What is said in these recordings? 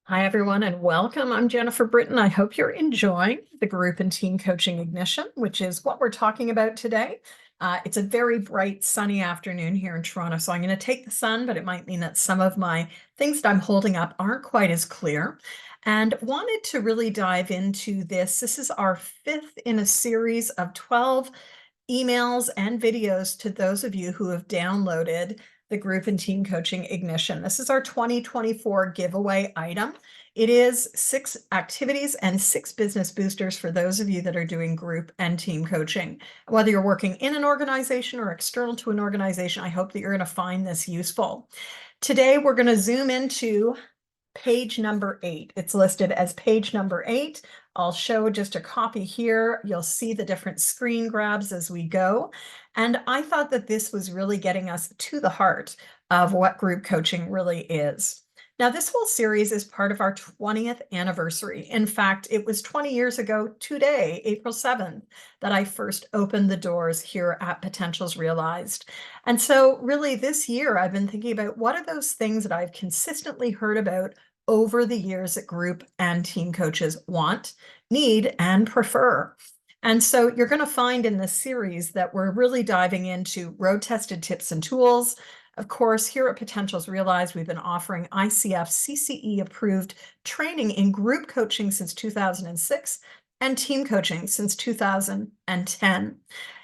Hi, everyone, and welcome. I'm Jennifer Britton. I hope you're enjoying the group and team coaching ignition, which is what we're talking about today. It's a very bright, sunny afternoon here in Toronto, so I'm going to take the sun, but it might mean that some of my things that I'm holding up aren't quite as clear. And wanted to really dive into this. This is our fifth in a series of 12 emails and videos to those of you who have downloaded the group and team coaching ignition. This is our 2024 giveaway item. It is 6 activities and 6 business boosters for those of you that are doing group and team coaching. Whether you're working in an organization or external to an organization, I hope that you're going to find this useful. Today, we're going to zoom into page number 8. It's listed as page number 8. I'll show just a copy here. You'll see the different screen grabs as we go. And I thought that this was really getting us to the heart of what group coaching really is. Now, this whole series is part of our 20th anniversary. In fact, it was 20 years ago today, April 7th, that I first opened the doors here at Potentials Realized. And so really this year, I've been thinking about what are those things that I've consistently heard about over the years that group and team coaches want, need, and prefer. And so you're going to find in this series that we're really diving into road-tested tips and tools. Of course, here at Potentials Realized, we've been offering ICF CCE approved training in group coaching since 2006 and team coaching since 2010.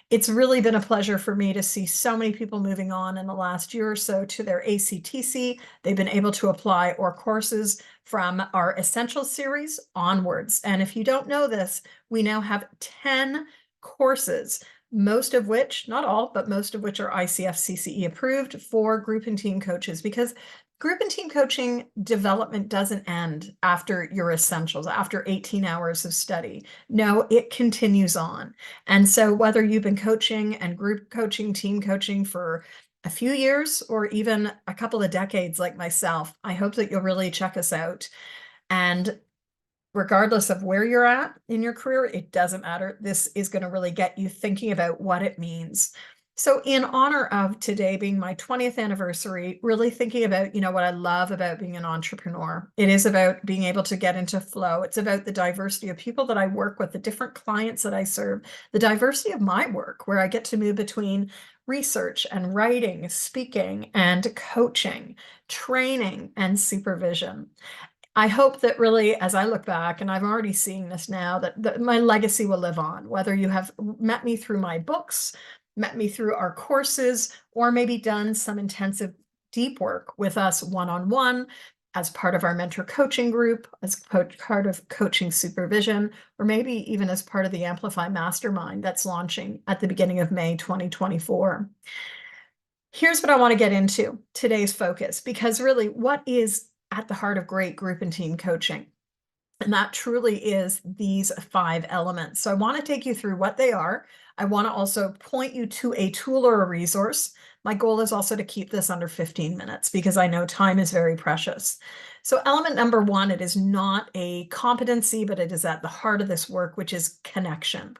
It's really been a pleasure for me to see so many people moving on in the last year or so to their ACTC. They've been able to apply or courses from our Essentials series onwards. And if you don't know this, we now have 10 courses, most of which, not all, but most of which are ICF CCE approved for group and team coaches, because group and team coaching development doesn't end after your essentials, after 18 hours of study. No, it continues on. And so whether you've been coaching and group coaching, team coaching for a few years or even a couple of decades like myself, I hope that you'll really check us out. And regardless of where you're at in your career, it doesn't matter. This is going to really get you thinking about what it means. So in honor of today being my 20th anniversary, really thinking about, what I love about being an entrepreneur. It is about being able to get into flow. It's about the diversity of people that I work with, the different clients that I serve, the diversity of my work, where I get to move between research and writing, speaking and coaching, training and supervision. I hope that really, as I look back, and I'm already seeing this now, that my legacy will live on, whether you have met me through my books, met me through our courses, or maybe done some intensive deep work with us one-on-one as part of our mentor coaching group, as part of coaching supervision, or maybe even as part of the Amplify Mastermind that's launching at the beginning of May 2024. Here's what I want to get into today's focus, because really what is at the heart of great group and team coaching? And that truly is these 5 elements. So I want to take you through what they are. I want to also point you to a tool or a resource. My goal is also to keep this under 15 minutes because I know time is very precious. So element number 1, it is not a competency, but it is at the heart of this work, which is connection.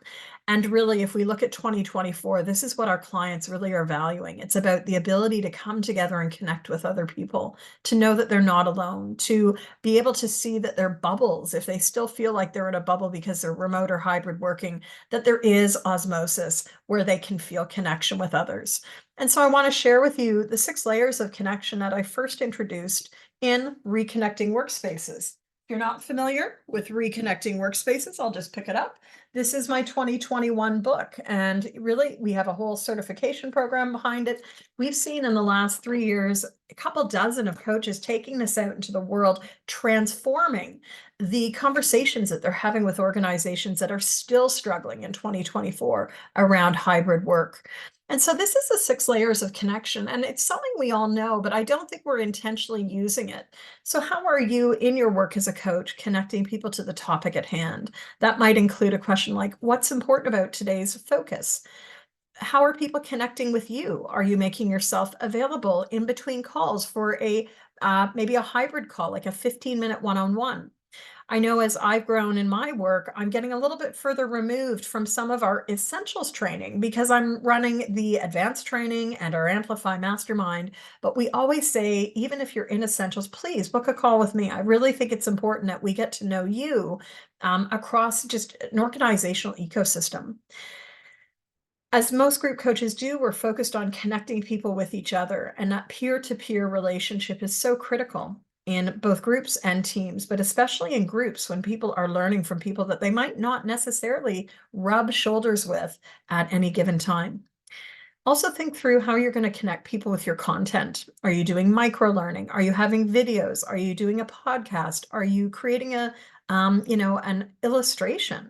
And really, if we look at 2024, this is what our clients really are valuing. It's about the ability to come together and connect with other people, to know that they're not alone, to be able to see that their bubbles, if they still feel like they're in a bubble because they're remote or hybrid working, that there is osmosis where they can feel connection with others. And so I want to share with you the 6 layers of connection that I first introduced in Reconnecting Workspaces. If you're not familiar with Reconnecting Workspaces, I'll just pick it up. This is my 2021 book, and really we have a whole certification program behind it. We've seen in the last 3 years a couple dozen of coaches taking this out into the world, transforming the conversations that they're having with organizations that are still struggling in 2024 around hybrid work. And so this is the 6 layers of connection, and it's something we all know, but I don't think we're intentionally using it. So how are you in your work as a coach connecting people to the topic at hand? That might include a question like, what's important about today's focus? How are people connecting with you? Are you making yourself available in between calls for maybe a hybrid call, like a 15-minute one-on-one? I know as I've grown in my work, I'm getting a little bit further removed from some of our essentials training because I'm running the advanced training and our Amplify Mastermind. But we always say, even if you're in essentials, please book a call with me. I really think it's important that we get to know you across just an organizational ecosystem. As most group coaches do, we're focused on connecting people with each other, and that peer-to-peer relationship is so critical in both groups and teams, but especially in groups when people are learning from people that they might not necessarily rub shoulders with at any given time. Also think through how you're going to connect people with your content. Are you doing micro learning? Are you having videos? Are you doing a podcast? Are you creating an illustration?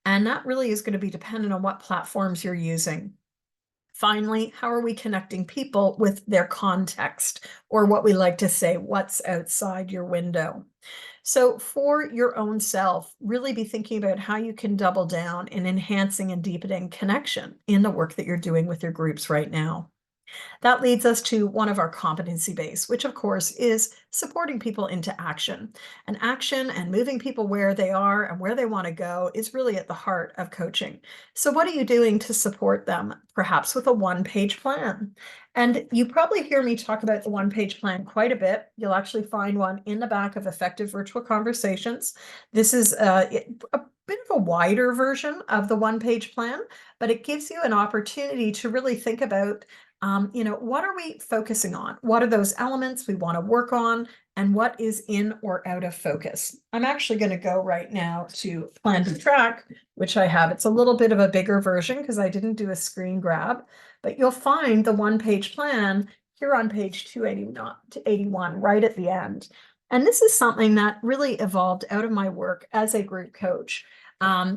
And that really is going to be dependent on what platforms you're using. Finally, how are we connecting people with their context, or what we like to say, what's outside your window? So for your own self, really be thinking about how you can double down in enhancing and deepening connection in the work that you're doing with your groups right now. That leads us to one of our competency base, which of course is supporting people into action. And action and moving people where they are and where they want to go is really at the heart of coaching. So what are you doing to support them? Perhaps with a one-page plan. And you probably hear me talk about the one-page plan quite a bit. You'll actually find one in the back of Effective Virtual Conversations. This is a bit of a wider version of the one-page plan, but it gives you an opportunity to really think about what are we focusing on? What are those elements we want to work on? And what is in or out of focus? I'm actually going to go right now to PlanDoTrack, which I have. It's a little bit of a bigger version because I didn't do a screen grab, but you'll find the one-page plan here on page 281, right at the end. And this is something that really evolved out of my work as a group coach.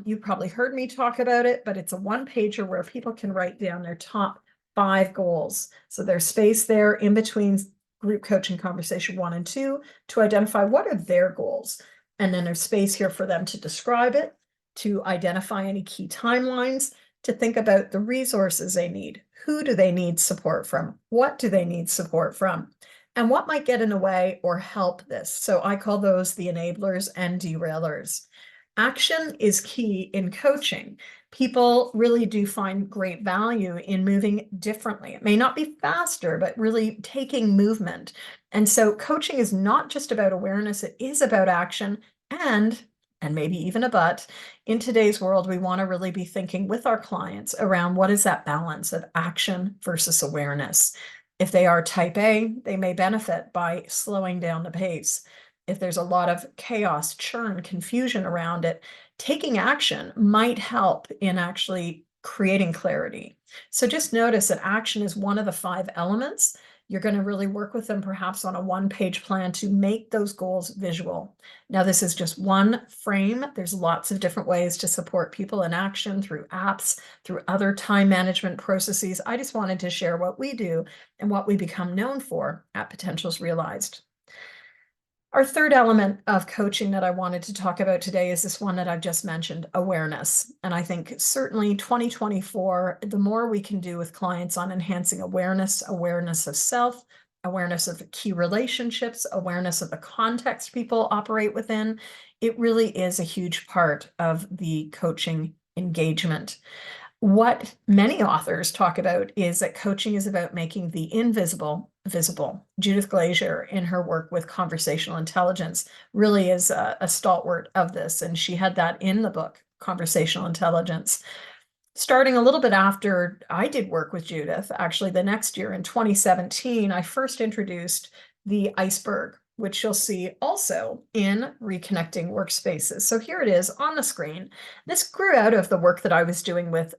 You probably heard me talk about it, but it's a one-pager where people can write down their top 5 goals. So there's space there in between group coaching conversation 1 and 2 to identify what are their goals. And then there's space here for them to describe it, to identify any key timelines, to think about the resources they need. Who do they need support from? What do they need support from? And what might get in the way or help this? So I call those the enablers and derailers. Action is key in coaching. People really do find great value in moving differently. It may not be faster, but really taking movement. And so coaching is not just about awareness, it is about action and maybe even a but. In today's world, we want to really be thinking with our clients around what is that balance of action versus awareness. If they are type A, they may benefit by slowing down the pace. If there's a lot of chaos, churn, confusion around it, taking action might help in actually creating clarity. So just notice that action is one of the 5 elements. You're going to really work with them perhaps on a one-page plan to make those goals visual. Now, this is just one frame. There's lots of different ways to support people in action through apps, through other time management processes. I just wanted to share what we do and what we become known for at Potentials Realized. Our third element of coaching that I wanted to talk about today is this one that I've just mentioned, awareness. And I think certainly 2024, the more we can do with clients on enhancing awareness of self, awareness of key relationships, awareness of the context people operate within, it really is a huge part of the coaching engagement. What many authors talk about is that coaching is about making the invisible visible. Judith Glaser, in her work with conversational intelligence, really is a stalwart of this, and she had that in the book, Conversational Intelligence. Starting a little bit after I did work with Judith, actually the next year in 2017, I first introduced the iceberg, which you'll see also in Reconnecting Workspaces. So here it is on the screen. This grew out of the work that I was doing with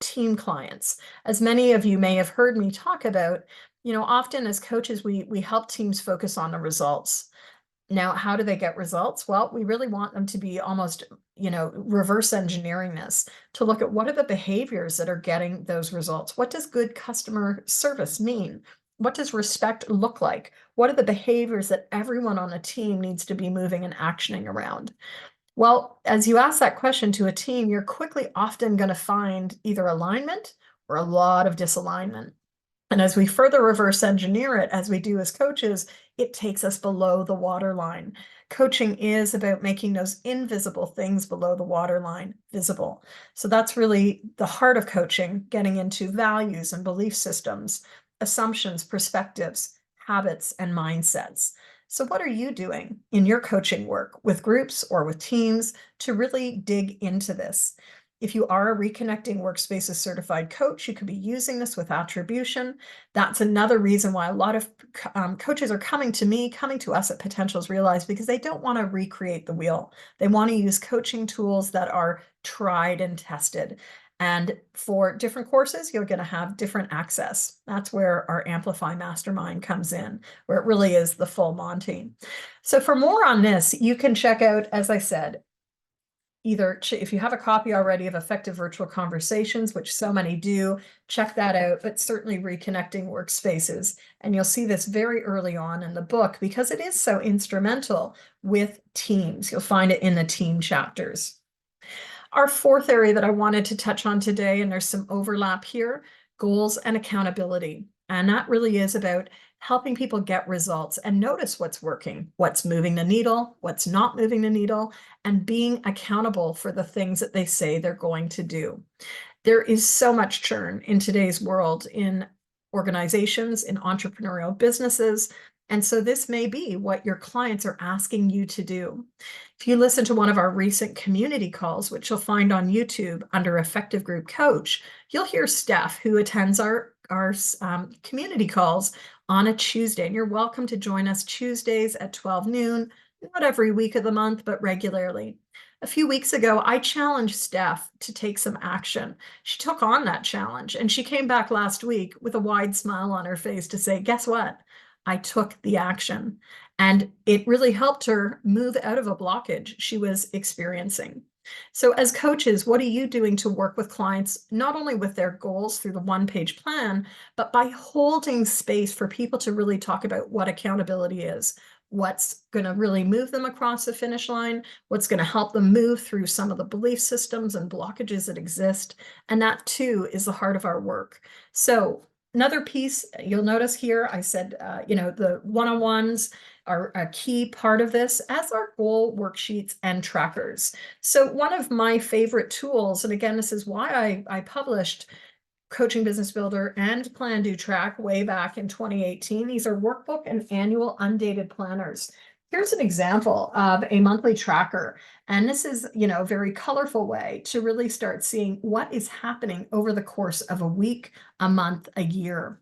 team clients. As many of you may have heard me talk about, often as coaches, we help teams focus on the results. Now, how do they get results? Well, we really want them to be almost, reverse engineering this to look at what are the behaviors that are getting those results? What does good customer service mean? What does respect look like? What are the behaviors that everyone on a team needs to be moving and actioning around? Well, as you ask that question to a team, you're quickly often going to find either alignment or a lot of disalignment. And as we further reverse engineer it, as we do as coaches, it takes us below the waterline. Coaching is about making those invisible things below the waterline visible. So that's really the heart of coaching, getting into values and belief systems, assumptions, perspectives, habits, and mindsets. So, what are you doing in your coaching work with groups or with teams to really dig into this? If you are a Reconnecting Workspaces certified coach, you could be using this with attribution. That's another reason why a lot of coaches are coming to me, coming to us at Potentials Realize, because they don't want to recreate the wheel. They want to use coaching tools that are tried and tested. And for different courses, you're going to have different access. That's where our Amplify Mastermind comes in, where it really is the full Monty. So for more on this, you can check out, as I said, either if you have a copy already of Effective Virtual Conversations, which so many do, check that out, but certainly Reconnecting Workspaces. And you'll see this very early on in the book because it is so instrumental with teams. You'll find it in the team chapters. Our fourth area that I wanted to touch on today, and there's some overlap here, goals and accountability. And that really is about helping people get results and notice what's working, what's moving the needle, what's not moving the needle, and being accountable for the things that they say they're going to do. There is so much churn in today's world in organizations, in entrepreneurial businesses. And so this may be what your clients are asking you to do. If you listen to one of our recent community calls, which you'll find on YouTube under Effective Group Coach, you'll hear Steph, who attends our community calls on a Tuesday. And you're welcome to join us Tuesdays at 12 noon, not every week of the month, but regularly. A few weeks ago, I challenged Steph to take some action. She took on that challenge, and she came back last week with a wide smile on her face to say, guess what? I took the action. And it really helped her move out of a blockage she was experiencing. So as coaches, what are you doing to work with clients, not only with their goals through the one-page plan, but by holding space for people to really talk about what accountability is, what's going to really move them across the finish line, what's going to help them move through some of the belief systems and blockages that exist. And that too is the heart of our work. So another piece you'll notice here, I said, the one-on-ones are a key part of this, as are goal worksheets and trackers. So one of my favorite tools, and again, this is why I published Coaching Business Builder and PlanDoTrack way back in 2018. These are workbook and annual undated planners. Here's an example of a monthly tracker. And this is, a very colorful way to really start seeing what is happening over the course of a week, a month, a year.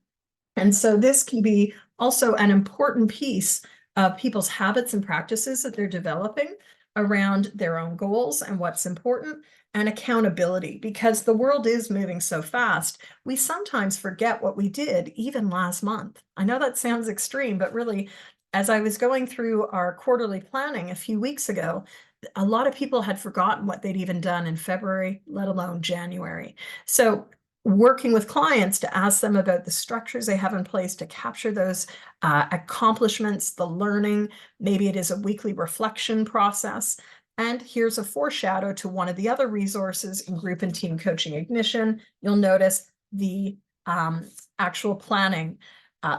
And so this can be also an important piece of people's habits and practices that they're developing around their own goals and what's important, and accountability, because the world is moving so fast. We sometimes forget what we did even last month. I know that sounds extreme, but really, as I was going through our quarterly planning a few weeks ago, a lot of people had forgotten what they'd even done in February, let alone January. So working with clients to ask them about the structures they have in place to capture those accomplishments, the learning. Maybe it is a weekly reflection process. And here's a foreshadow to one of the other resources in Group and Team Coaching Ignition. You'll notice the actual planning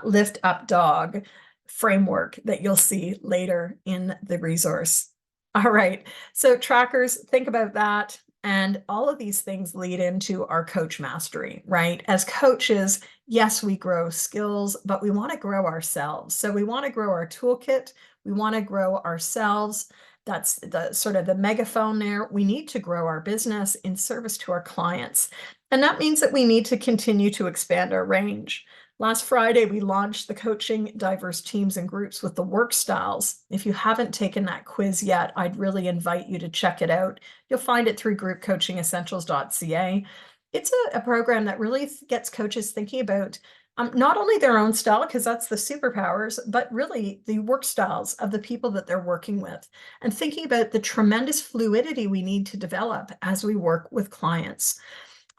lift up dog framework that you'll see later in the resource. All right, so trackers, think about that. And all of these things lead into our coach mastery, right? As coaches, yes, we grow skills, but we want to grow ourselves. So we want to grow our toolkit. We want to grow ourselves. That's the sort of the megaphone there. We need to grow our business in service to our clients. And that means that we need to continue to expand our range. Last Friday, we launched the Coaching Diverse Teams and Groups with the Work Styles. If you haven't taken that quiz yet, I'd really invite you to check it out. You'll find it through groupcoachingessentials.ca. It's a program that really gets coaches thinking about not only their own style, because that's the superpowers, but really the work styles of the people that they're working with, and thinking about the tremendous fluidity we need to develop as we work with clients.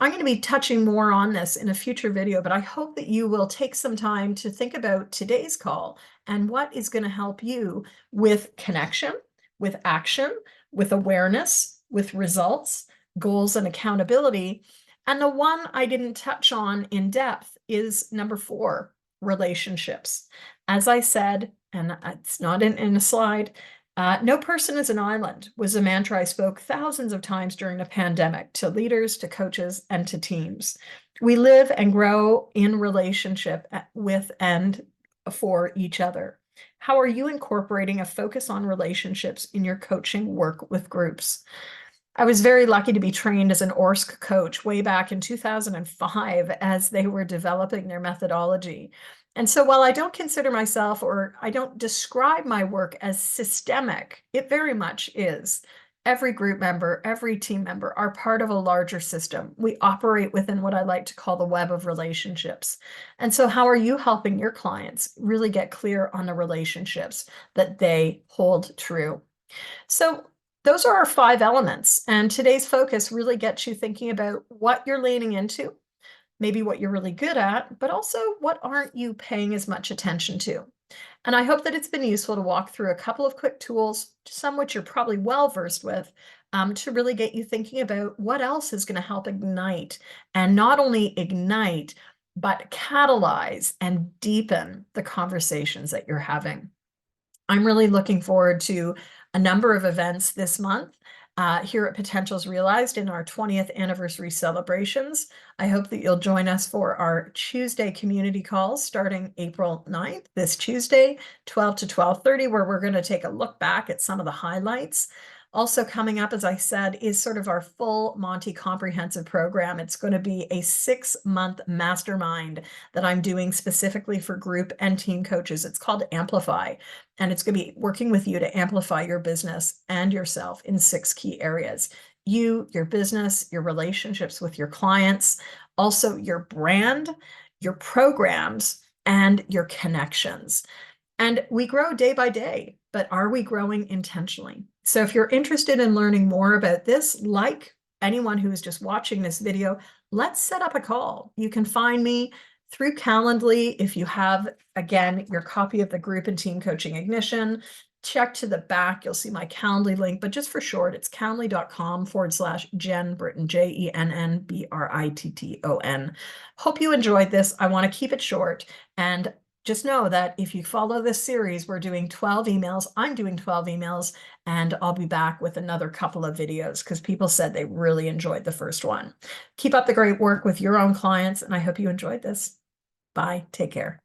I'm going to be touching more on this in a future video, but I hope that you will take some time to think about today's call and what is going to help you with connection, with action, with awareness, with results, goals, and accountability. And the one I didn't touch on in depth is number 4, relationships. As I said, and it's not in a slide, no person is an island was a mantra I spoke thousands of times during the pandemic to leaders, to coaches, and to teams. We live and grow in relationship with and for each other. How are you incorporating a focus on relationships in your coaching work with groups? I was very lucky to be trained as an ORSC coach way back in 2005 as they were developing their methodology. And so while I don't consider myself, or I don't describe my work as systemic, it very much is. Every group member, every team member are part of a larger system. We operate within what I like to call the web of relationships. And so how are you helping your clients really get clear on the relationships that they hold true? So those are our 5 elements. And today's focus really gets you thinking about what you're leaning into, maybe what you're really good at, but also what aren't you paying as much attention to. And I hope that it's been useful to walk through a couple of quick tools, some which you're probably well versed with, to really get you thinking about what else is going to help ignite, and not only ignite, but catalyze and deepen the conversations that you're having. I'm really looking forward to a number of events this month here at Potentials Realized in our 20th anniversary celebrations. I hope that you'll join us for our Tuesday community calls starting April 9th, this Tuesday, 12 to 12:30, where we're going to take a look back at some of the highlights. Also coming up, as I said, is sort of our full Monty comprehensive program. It's going to be a 6-month mastermind that I'm doing specifically for group and team coaches. It's called Amplify, and it's going to be working with you to amplify your business and yourself in 6 key areas. You, your business, your relationships with your clients, also your brand, your programs, and your connections. And we grow day by day, but are we growing intentionally? So if you're interested in learning more about this, like anyone who is just watching this video, let's set up a call. You can find me through Calendly. If you have, again, your copy of the Group and Team Coaching Ignition, check to the back, you'll see my Calendly link, but just for short, it's calendly.com/Jen Britton, JENNBRITTON. Hope you enjoyed this. I want to keep it short, and just know that if you follow this series, we're doing 12 emails. I'm doing 12 emails, and I'll be back with another couple of videos because people said they really enjoyed the first one. Keep up the great work with your own clients, and I hope you enjoyed this. Bye. Take care.